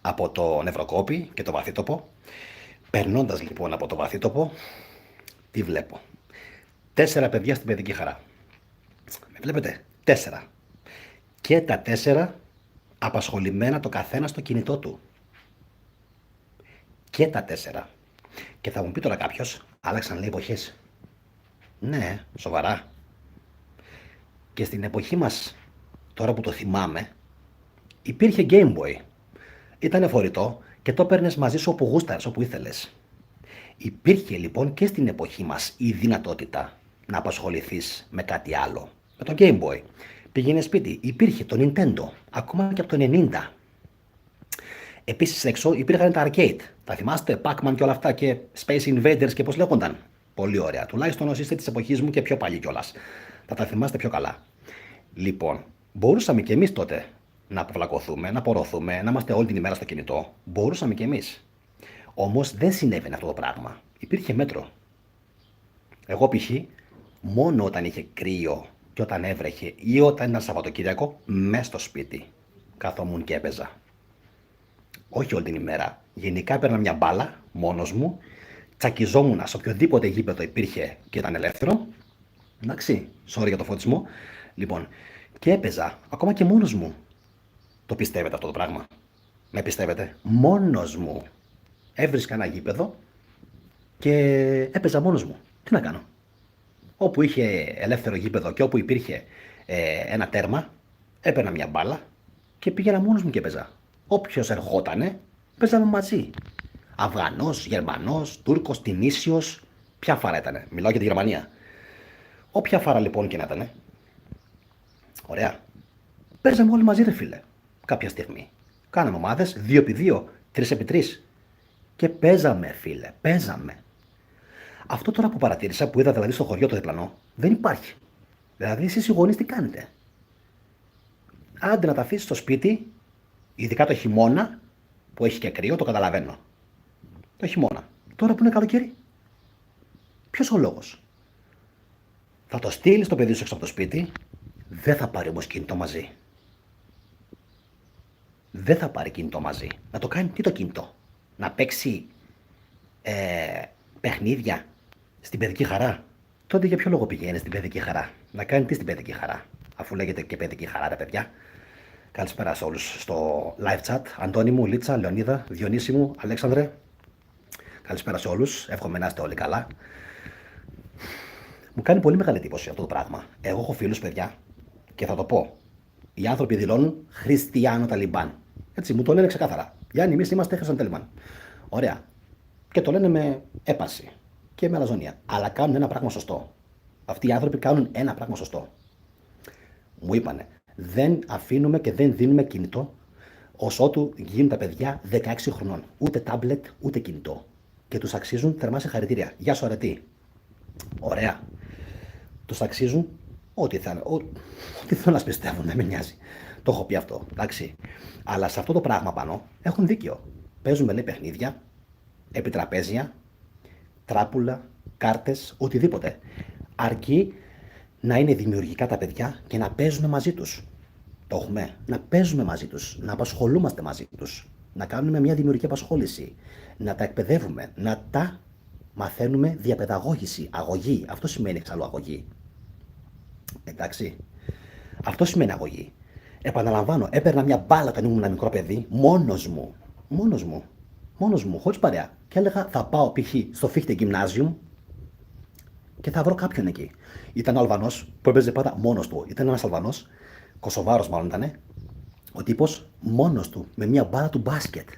από το νευροκόπη και το βαθύτοπο. Περνώντας λοιπόν από το βαθύτοπο, τι βλέπω? 4 παιδιά στην παιδική χαρά. Με βλέπετε? 4. Και τα 4 απασχολημένα το καθένα στο κινητό του. Και τα 4. Και θα μου πει τώρα κάποιος, άλλαξαν λέει εποχές. Ναι, σοβαρά. Και στην εποχή μας, τώρα που το θυμάμαι, υπήρχε Game Boy. Ήτανε φορητό και το παίρνες μαζί σου όπου γούσταρες, όπου ήθελες. Υπήρχε λοιπόν και στην εποχή μας η δυνατότητα να απασχοληθείς με κάτι άλλο. Με το Game Boy. Πήγαινε σπίτι, υπήρχε το Nintendo, ακόμα και από το 90. Επίσης έξω υπήρχαν τα arcade. Τα θυμάστε, Pac-Man και όλα αυτά και Space Invaders και πώς λέγονταν. Πολύ ωραία. Τουλάχιστον όσοι είστε της εποχής μου και πιο παλιοί κιόλας. Θα τα θυμάστε πιο καλά. Λοιπόν, μπορούσαμε κι εμείς τότε να αποβλακωθούμε, να πορωθούμε, να είμαστε όλη την ημέρα στο κινητό. Μπορούσαμε κι εμείς. Όμως δεν συνέβαινε αυτό το πράγμα. Υπήρχε μέτρο. Εγώ π.χ. μόνο όταν είχε κρύο και όταν έβρεχε ή όταν ήταν Σαββατοκύριακο, μέσα στο σπίτι καθόμουν και έπαιζα. Όχι όλη την ημέρα. Γενικά έπαιρνα μια μπάλα μόνος μου, τσακιζόμουν σε οποιοδήποτε γήπεδο υπήρχε και ήταν ελεύθερο. Εντάξει, sorry για το φωτισμό. Λοιπόν, και έπαιζα ακόμα και μόνος μου. Το πιστεύετε αυτό το πράγμα? Με πιστεύετε? Μόνος μου. Έβρισκα ένα γήπεδο και έπαιζα μόνος μου. Τι να κάνω? Όπου είχε ελεύθερο γήπεδο και όπου υπήρχε ένα τέρμα, έπαιρνα μια μπάλα και πήγαινα μόνος μου και έπαιζα. Όποιος ερχότανε, παίζαμε μαζί. Αφγανός, Γερμανός, Τούρκος, Τινήσιος. Ποια φάρα ήτανε? Μιλάω για τη Γερμανία. Όποια φάρα λοιπόν και να ήτανε. Ωραία. Παίζαμε όλοι μαζί, ρε φίλε. Κάποια στιγμή. Κάναμε ομάδες 2x2, 3x3. Και παίζαμε, φίλε. Παίζαμε. Αυτό τώρα που παρατήρησα, που είδα δηλαδή στο χωριό το διπλανό, δεν υπάρχει. Δηλαδή, εσείς οι γονείς τι κάνετε? Άντε να τα αφήσεις στο σπίτι, ειδικά το χειμώνα, που έχει και κρύο, το καταλαβαίνω. Το χειμώνα. Τώρα που είναι καλοκαίρι, ποιος ο λόγος? Θα το στείλεις το παιδί σου έξω από το σπίτι, δεν θα πάρει όμως κινητό μαζί. Δεν θα πάρει κινητό μαζί. Να το κάνει τι το κινητό? Να παίξει παιχνίδια στην παιδική χαρά? Τότε για ποιο λόγο πηγαίνει στην παιδική χαρά? Να κάνει τι στην παιδική χαρά? Αφού λέγεται και παιδική χαρά, ρε παιδιά. Καλησπέρα σε όλους στο live chat. Αντώνη μου, Λίτσα, Λεωνίδα, Διονύση μου, Αλέξανδρε. Καλησπέρα σε όλους. Εύχομαι να είστε όλοι καλά. Μου κάνει πολύ μεγάλη εντύπωση αυτό το πράγμα. Εγώ έχω φίλους, παιδιά, και θα το πω. Οι άνθρωποι δηλώνουν Χριστιανό Ταλιμπάν. Έτσι, μου το λένε ξεκάθαρα. Γιάννη, εμείς είμαστε Χριστιανό Ταλιμπάν. Ωραία. Και το λένε με έπαρση και με αλαζονία. Αλλά κάνουν ένα πράγμα σωστό. Αυτοί οι άνθρωποι κάνουν ένα πράγμα σωστό. Μου είπανε, δεν αφήνουμε και δεν δίνουμε κινητό ως ότου γίνουν τα παιδιά 16 χρονών. Ούτε τάμπλετ, ούτε κινητό. Και τους αξίζουν θερμά συγχαρητήρια. Γεια σου, αρετή. Ωραία. Τους αξίζουν ό,τι θέλω να πιστεύουν, δεν με νοιάζει. Το έχω πει αυτό, εντάξει. Αλλά σε αυτό το πράγμα πάνω έχουν δίκιο. Παίζουμε, λέει, παιχνίδια, επιτραπέζια, τράπουλα, κάρτες, οτιδήποτε. Αρκεί να είναι δημιουργικά τα παιδιά και να παίζουν μαζί τους. Το έχουμε. Να παίζουμε μαζί τους, να απασχολούμαστε μαζί τους, να κάνουμε μια δημιουργική απασχόληση, να τα εκπαιδεύουμε, να τα μαθαίνουμε διαπαιδαγώγηση, αγωγή. Αυτό σημαίνει εξάλλου αγωγή. Εντάξει. Αυτό σημαίνει αγωγή. Επαναλαμβάνω, έπαιρνα μια μπάλα όταν ήμουν ένα μικρό παιδί, μόνος μου. Μόνος μου. Μόνος μου, χωρίς παρέα. Και έλεγα, θα πάω π.χ. στο Φίχτε Gymnasium και θα βρω κάποιον εκεί. Ήταν ο Αλβανός που έπαιζε πάντα μόνος του. Ήταν ένας Αλβανός, Κωσοβάρος μάλλον ήταν. Ο τύπος μόνος του, με μια μπάλα του μπάσκετ.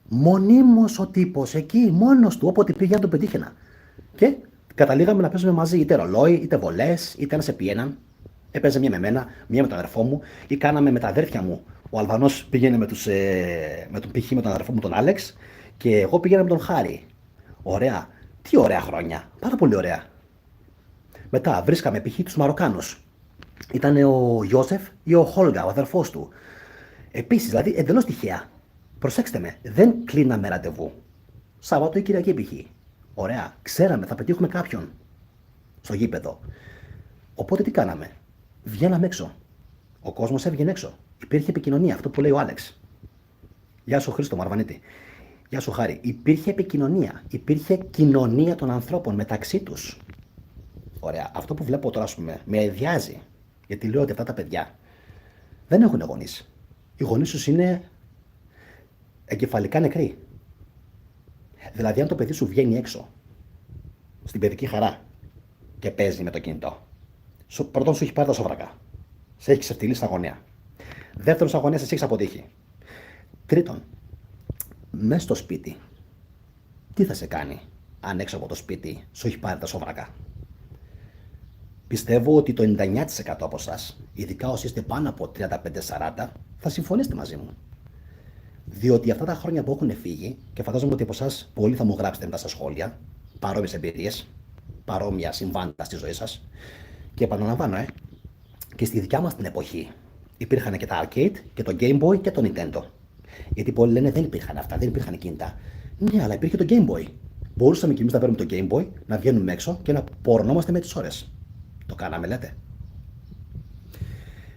Μονίμως ο τύπος εκεί, μόνος του, όποτε πήγαινε τον πετύχαινα. Και καταλήγαμε να παίζουμε μαζί, είτε ρολόι, είτε βολές, είτε ένα σε πιέναν. Έπαιζε μία με μένα, μία με τον αδερφό μου, ή κάναμε με τα αδέρφια μου. Ο Αλβανός πήγαινε με τον π.χ. με τον αδερφό μου τον Άλεξ και εγώ πήγαινα με τον Χάρη. Ωραία. Τι ωραία χρόνια. Πάρα πολύ ωραία. Μετά βρίσκαμε π.χ. τους Μαροκάνους. Ήταν ο Ιώσεφ ή ο Χόλγα, ο αδερφός του. Επίσης, δηλαδή εντελώς τυχαία. Προσέξτε με, δεν κλείναμε ραντεβού. Σάββατο ή Κυριακή π.χ. Ωραία. Ξέραμε, θα πετύχουμε κάποιον στο γήπεδο. Οπότε τι κάναμε? Βγαίναμε έξω. Ο κόσμος έβγαινε έξω. Υπήρχε επικοινωνία, αυτό που λέει ο Άλεξ. Γεια σου Χρήστο Μαρβανίτη. Γεια σου Χάρη. Υπήρχε επικοινωνία. Υπήρχε κοινωνία των ανθρώπων μεταξύ τους. Ωραία. Αυτό που βλέπω τώρα, ας πούμε, με ιδιάζει. Γιατί λέω ότι αυτά τα παιδιά δεν έχουν γονείς. Οι γονείς τους είναι εγκεφαλικά νεκροί. Δηλαδή, αν το παιδί σου βγαίνει έξω, στην παιδική χαρά και παίζει με το κινητό, πρώτον σου έχει πάρει τα σοβρακά. Σε έχει ξεφτυλίσει στα γωνία. Δεύτερον, στα γωνία σε έχει αποτύχει. Τρίτον, μέσα στο σπίτι, τι θα σε κάνει αν έξω από το σπίτι σου έχει πάρει τα σοβρακά? Πιστεύω ότι το 99% από εσάς, ειδικά όσοι είστε πάνω από 35-40, θα συμφωνήσετε μαζί μου. Διότι αυτά τα χρόνια που έχουν φύγει, και φαντάζομαι ότι από εσάς πολλοί θα μου γράψετε μετά στα σχόλια, παρόμοιες εμπειρίες, παρόμοια συμβάντα στη ζωή σας. Και επαναλαμβάνω, και στη δικιά μας την εποχή υπήρχαν και τα arcade και το Game Boy και το Nintendo. Γιατί πολλοί λένε δεν υπήρχαν αυτά, δεν υπήρχαν κινητά. Ναι, αλλά υπήρχε το Game Boy. Μπορούσαμε κι εμείς να παίρνουμε το Game Boy, να βγαίνουμε έξω και να πορνόμαστε με τις ώρες. Το κάναμε, λέτε?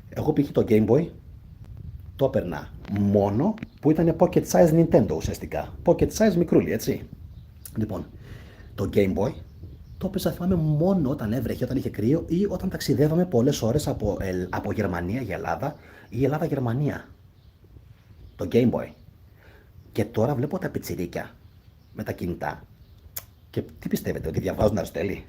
Εγώ π.χ. το Game Boy το έπαιρνα μόνο που ήταν pocket size Nintendo ουσιαστικά. Pocket size μικρούλι, έτσι. Λοιπόν, το Game Boy το έπαιζα, θυμάμαι, μόνο όταν έβρεχε, όταν είχε κρύο ή όταν ταξιδεύαμε πολλές ώρες από Γερμανία για Ελλάδα ή Ελλάδα-Γερμανία. Το Game Boy. Και τώρα βλέπω τα πιτσιρίκια με τα κινητά. Και τι πιστεύετε, ότι διαβάζουν Αριστοτέλη?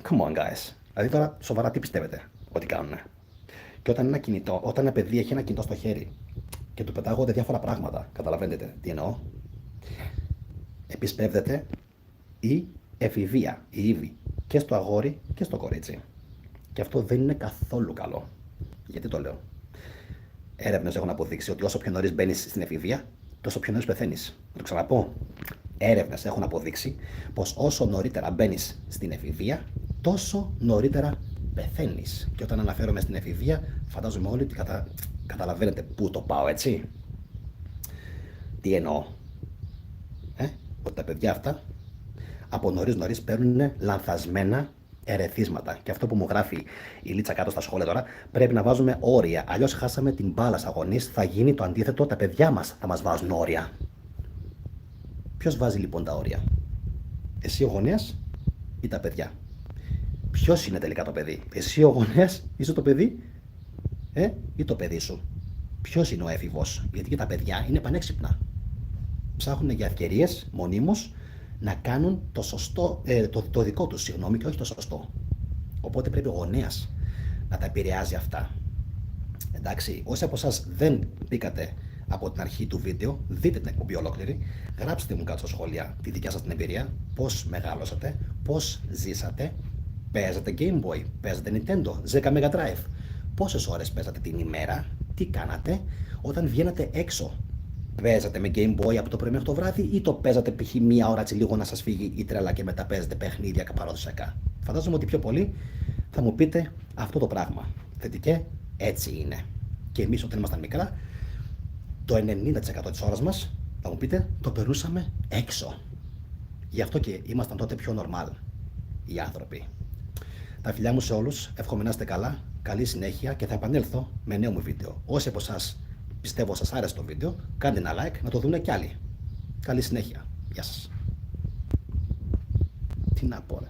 Come on, guys. Δηλαδή τώρα σοβαρά τι πιστεύετε ότι κάνουνε? Και όταν ένα παιδί έχει ένα κινητό στο χέρι και του πετάγονται διάφορα πράγματα, καταλαβαίνετε τι εννοώ? Επισπεύδεται η εφηβεία, η Ήβη, και στο αγόρι και στο κορίτσι. Και αυτό δεν είναι καθόλου καλό. Γιατί το λέω? Έρευνες έχουν αποδείξει ότι όσο πιο νωρίς μπαίνεις στην εφηβεία, τόσο πιο νωρίς πεθαίνεις. Να το ξαναπώ. Έρευνες έχουν αποδείξει πως όσο νωρίτερα μπαίνεις στην εφηβεία, τόσο νωρίτερα πεθαίνεις. Και όταν αναφέρομαι στην εφηβεία, φαντάζομαι όλοι ότι καταλαβαίνετε πού το πάω, έτσι. Τι εννοώ? Ότι τα παιδιά αυτά από νωρίς παίρνουν λανθασμένα ερεθίσματα. Και αυτό που μου γράφει η Λίτσα κάτω στα σχόλια τώρα, πρέπει να βάζουμε όρια. Αλλιώς χάσαμε την μπάλα στα γονείς, θα γίνει το αντίθετο, τα παιδιά μας θα μας βάζουν όρια. Ποιος βάζει λοιπόν τα όρια? Εσύ ο γονέας ή τα παιδιά? Ποιος είναι τελικά το παιδί? Εσύ ο γονέας, είσαι το παιδί, ή το παιδί σου? Ποιος είναι ο έφηβος? Γιατί και τα παιδιά είναι πανέξυπνα. Ψάχνουν για ευκαιρίες μονίμως να κάνουν το σωστό, το δικό τους, συγγνώμη, και όχι το σωστό. Οπότε πρέπει ο γονέας να τα επηρεάζει αυτά. Εντάξει, όσοι από εσάς δεν μπήκατε από την αρχή του βίντεο, δείτε την εκπομπή ολόκληρη, γράψτε μου κάτω στα σχόλια τη δικιά σας την εμπειρία, πώς μεγάλωσατε, πώς ζήσατε, παίζατε Game Boy, παίζατε Nintendo, Sega Mega Drive, πόσες ώρες παίζατε την ημέρα, τι κάνατε, όταν βγαίνατε έξω. Παίζατε με Game Boy από το πρωί μέχρι το βράδυ ή το παίζατε π.χ. μία ώρα έτσι λίγο να σας φύγει η τρέλα και μετά παίζετε παιχνίδια παραδοσιακά? Φαντάζομαι ότι πιο πολύ θα μου πείτε αυτό το πράγμα. Θετικέ, έτσι είναι. Και εμείς όταν ήμασταν μικρά, το 90% της ώρας μας, θα μου πείτε, το περνούσαμε έξω. Γι' αυτό και ήμασταν τότε πιο normal οι άνθρωποι. Τα φιλιά μου σε όλους, εύχομαι να είστε καλά, καλή συνέχεια και θα επανέλθω με νέο μου βίντεο. Όσοι από εσάς πιστεύω σας άρεσε το βίντεο, κάντε ένα like να το δουν κι άλλοι. Καλή συνέχεια. Γεια σας. Τι να πω, ρε.